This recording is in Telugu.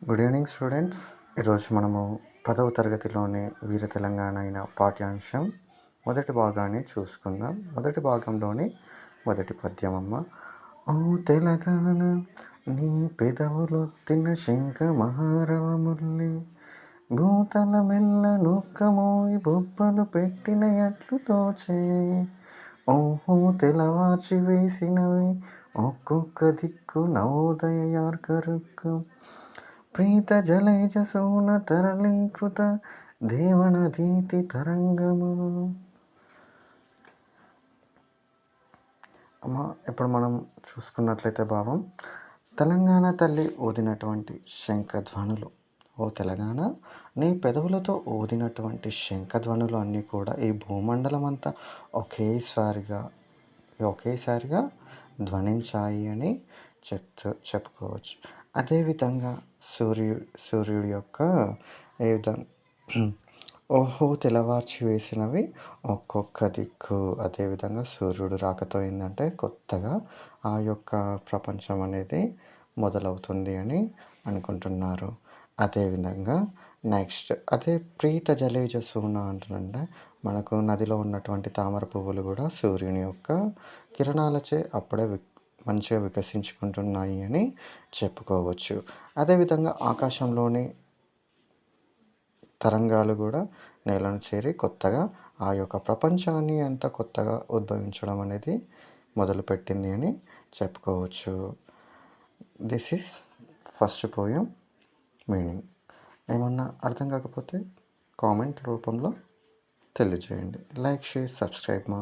Good evening students. ఈరోజు మనము 10వ తరగతిలోని వీర తెలంగాణ అయిన పాఠ్యాంశం మొదటి భాగాన్ని చూసుకుందాం. మొదటి భాగంలోని మొదటి పద్యమమ్మ. ఓ తెలంగాణ నీ పెదవులు తిన్న శంఖ మహారవముల్లి, భూతల మెల్ల నొక్కమోయి బొబ్బలు పెట్టిన ఎట్లు తోచే. ఓహో తెలవార్చి వేసినవి ఒక్కొక్క దిక్కు నవోదయ యార్కరుక్కు, ప్రీత జలైజ సోన తరళీకృత దేవనదీతి తరంగము. అమ్మ, ఇప్పుడు మనం చూసుకున్నట్లయితే భావం, తెలంగాణ తల్లి ఊదినటువంటి శంఖధ్వనులు. ఓ తెలంగాణ నీ పెదవులతో ఊదినటువంటి శంఖధ్వనులు అన్నీ కూడా ఈ భూమండలం అంతా ఒకేసారిగా ధ్వనించాయి అని చెప్పుకోవచ్చు. అదేవిధంగా సూర్యుడి యొక్క ఏ విధంగా ఓహో తెల్లవార్చి వేసినవి ఒక్కొక్క దిక్కు. అదేవిధంగా సూర్యుడు రాకతో ఏంటంటే కొత్తగా ఆ యొక్క ప్రపంచం అనేది మొదలవుతుంది అని అనుకుంటున్నారు. అదేవిధంగా నెక్స్ట్ ప్రీత జలేజ సూన అంటుంటే మనకు నదిలో ఉన్నటువంటి తామర పువ్వులు కూడా సూర్యుని యొక్క కిరణాలచే అప్పుడే మంచిగా వికసించుకుంటున్నాయి అని చెప్పుకోవచ్చు. అదేవిధంగా ఆకాశంలోని తరంగాలు కూడా నేలను చేరి కొత్తగా ఆ యొక్క ప్రపంచాన్ని అంతా కొత్తగా ఉద్భవించడం అనేది మొదలుపెట్టింది అని చెప్పుకోవచ్చు. This is first poem meaning. ఏమన్నా అర్థం కాకపోతే కామెంట్ రూపంలో తెలియజేయండి. లైక్, షేర్, సబ్స్క్రైబ్ మా